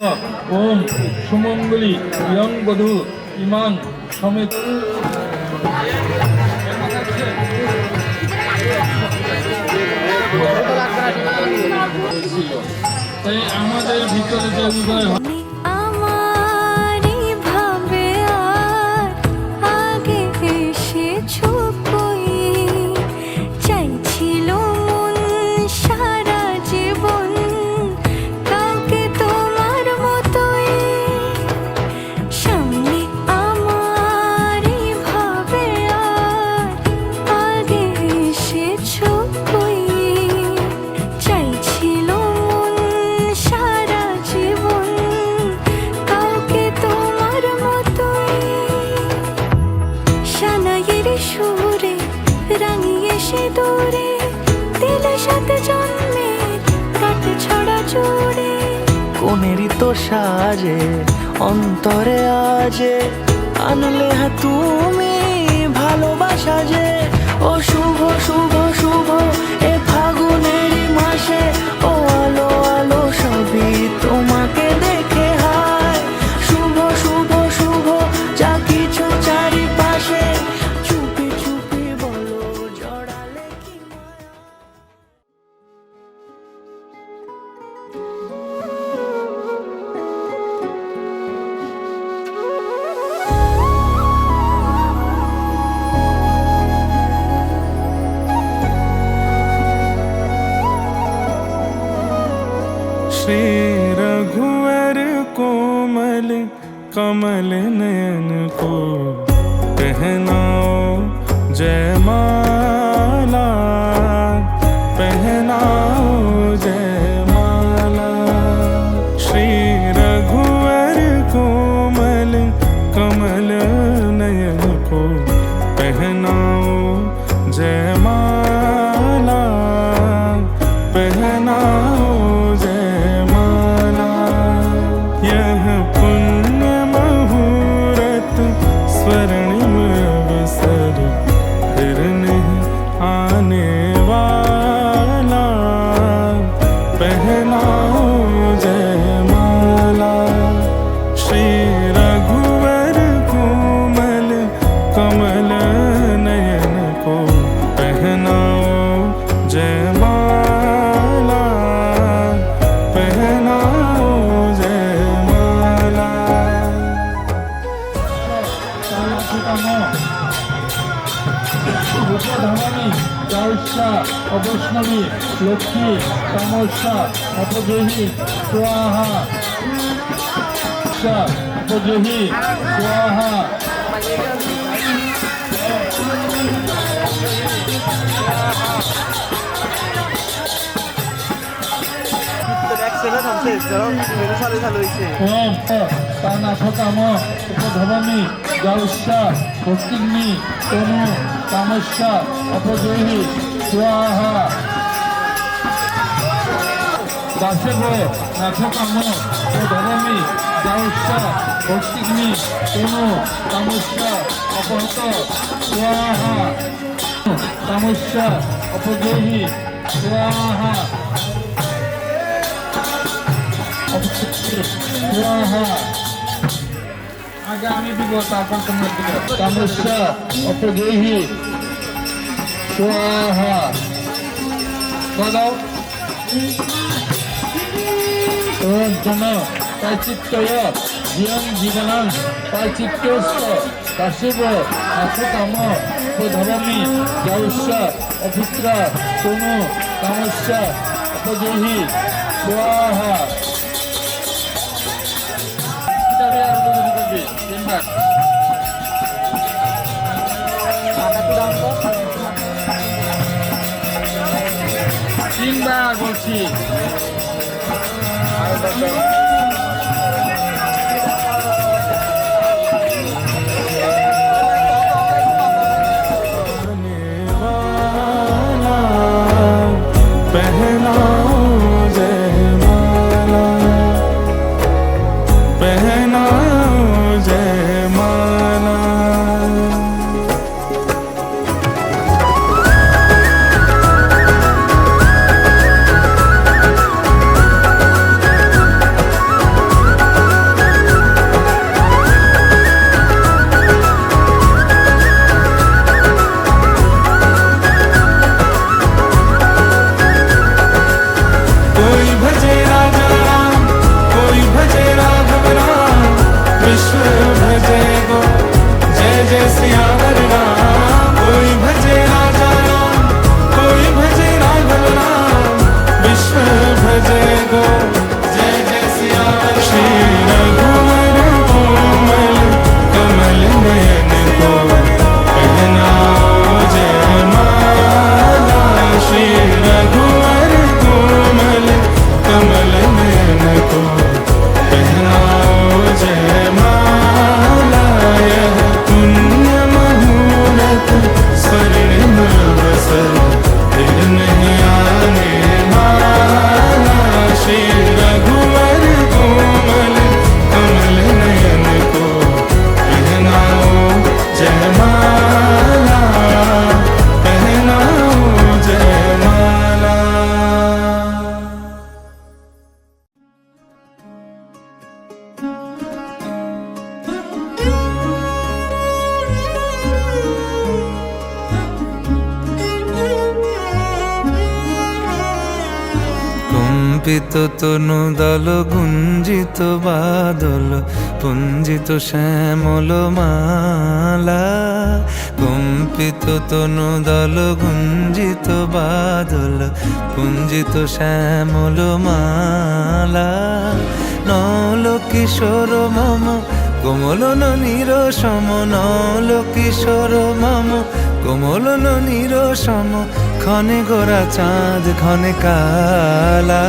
ওম সুমঙ্গলী young বধূ ইমাং সমেত। তাই আমাদের ভিতরে যে উদয় হয় কোনেরই তো সাজে অন্তরে আজে আনলে হ্যাঁ তুমি ভালোবাসা যে ও শুভ শুভ শুভ এ ফাগুনেরই মাসে ও আলো আলো সবই তোমাকে দেখে হায় শুভ শুভ শুভ যা কিছু চারিপাশে চুপি চুপি বলো জড়ালে কি श्री रघुवर कोमल कमल नयन को पहनाओ जयमाला पहनाओ जयमाला श्री रघुवर कोमल कमल नयन को पहनाओ जयमाला पहनाओ यह पुण्य मुहूर्त स्वर्णिम अवसर फिर नहीं आने वाला पहनाओ जयमाला श्री रघुवर कोमल कमल नयन को पहनाओ जयमाला पहनाओ ধর্মী জয়সা অবৈষ্ণবী লক্ষ্মী তমসা অপদেহী স্বাহা অপদেহী স্বাহা ওম তানাথকাম উপধবমি জয়সা ভক্তিগ্নি তনু তামস্যা অপদেহী স্বাহা দাসেব নাথকাম উপধবমি জয়সা ভক্তিগ্নি তনু তামস্যা অপহত স্বাহা তামস্যা অপদেহী স্বাহা স্বাহা। আগে আমি দিব তারপর তোমার দিব তামস্যা অপদেহী স্বাহা বলো ওম জন পাইচিত্তয় জীবন জীবনং পাইচিত্তস্ত কাশিব নাথকাম উপধবমি জয়স্যা অপুত্র তনু তামস্যা অপদেহী স্বাহা। তিনবার বলছি पहनाओ जयमाला पहनाओ जयमाला विश्व भजे गो जय जय सियावर राम कोई भजे राजा राम कोई भजे राघव राम विश्व भजे गो जय जय सियावर श्री रघुवर कोमल कमल नयन को पहनाओ जयमाला श्री रघुवर कोमल कमल नयन को पहनाओ जयमाला यह पुण्य मुहूर्त स्वर्णिम अवसर फिर नहीं आने वाला श्री रघुवर कोमल कमल नयन को पहनाओ जयमाला पहनाओ जयमाला। কম্পিত তনু দল গুঞ্জিত বাদল পুঞ্জিত শ্যামল মালা কম্পিত তনু দল গুঞ্জিত বাদল পুঞ্জিত শ্যামল মালা নল কিশোর মম কোমলন নিরসম নল কিশোর মম কোমলন নিরসম ক্ষণে গোরা চাঁদ ক্ষণে কালা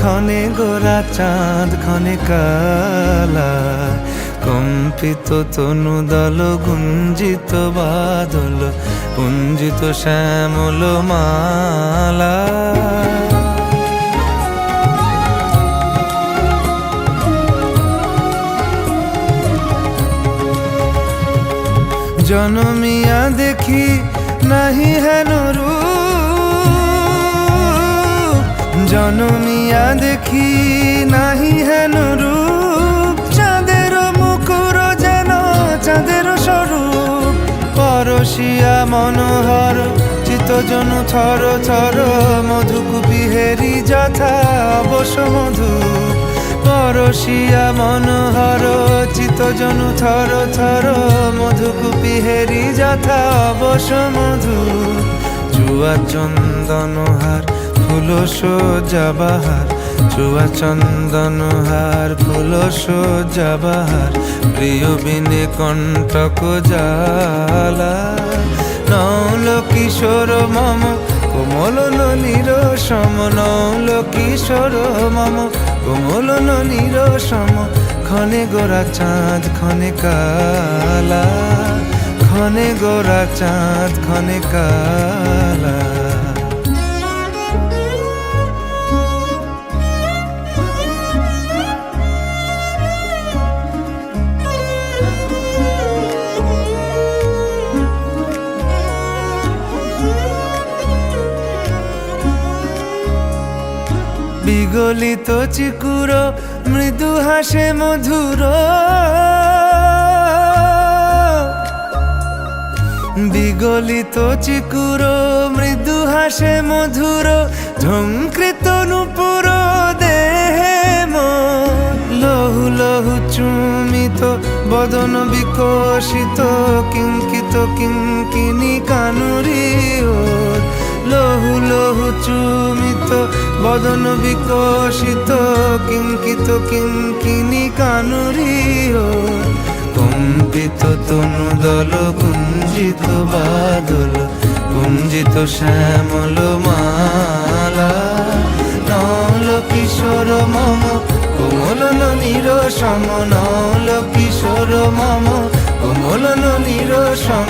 ক্ষণে গোরা চাঁদ ক্ষণে কালা কম্পিত তনু দল গুঞ্জিত বাদল পুঞ্জিত শ্যামল মালা জনমিয়া দেখি নাহি হেন রূপ জনমিয়া দেখি নাহি হেন রূপ চাঁদের মুকুর যেন চাঁদের স্বরূপ পরশিয়া মনোহর চিত্তজনু থর থর মধুকুপি হেরি যথা অবশ মধু পরশিয়া মনোহর চিত্তজনু থর থর মধুকুপি হেরি যথা অবশ মধু চুয়া চন্দনহার ফুল সজ্জা বাহার চুয়া চন্দনহার ফুল সজ্জা বাহার প্রিয় বিনে কণ্টক জালা নল কিশোর মম কোমলন নিরসম নল কিশোর মম কোমলন নিরসম ক্ষণে গোরা চাঁদ ক্ষণে কালা ক্ষণে গোরা চাঁদ ক্ষণে কালা বিগলিত চিকুর মৃদু হাসে মধুর বিগলিত চিকুর মৃদু হাসে মধুর ঝঙ্কৃত নূপুর দেহে লহু লহু চুমিত বদন বিকশিত কিঙ্কিত কিঙ্কিনি কানুরি ওর লহু লহু চুমিত বদন বিকশিত কিঙ্কিত কিঙ্কিনি কানুরি ওর কম্পিত তনু দল কুঞ্জিত বাদল কুঞ্জিত শ্যামল মালা নল কিশোর মম কোমলন নিরসম নল কিশোর মম কোমলন নিরসম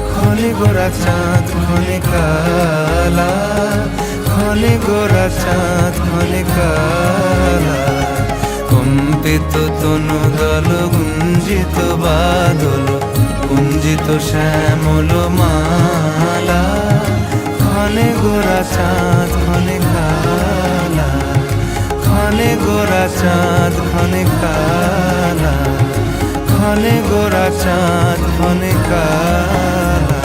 ক্ষণে গোরা চাঁদ ক্ষণে কালা ক্ষণে গোরা চাঁদ ক্ষণে কালা কম্পিত তনু দল গুঞ্জিত বাদল কুঞ্জিত শ্যামল মালা ক্ষণে গোরা চাঁদ ক্ষণে কালা ক্ষণে গোরা চাঁদ ক্ষণে কালা ক্ষণে গোরা চাঁদ ক্ষণে কালা।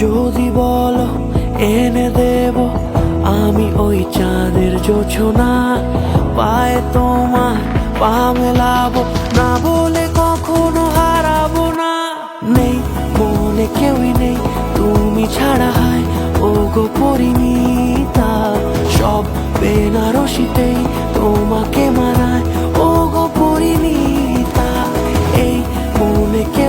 যদি বলো এনে দেব আমি ওই চাঁদের জোছনা, পায়ে তোমার পা মেলাবো, না বলে কখনো হারাবো না। নেই মনে কেউই নেই তুমি ছাড়া, হয় ও গো পরিণীতা, সব বেনারসিতেই তোমাকে মানায় ও গো পরিণীতা। এই মনে কেউ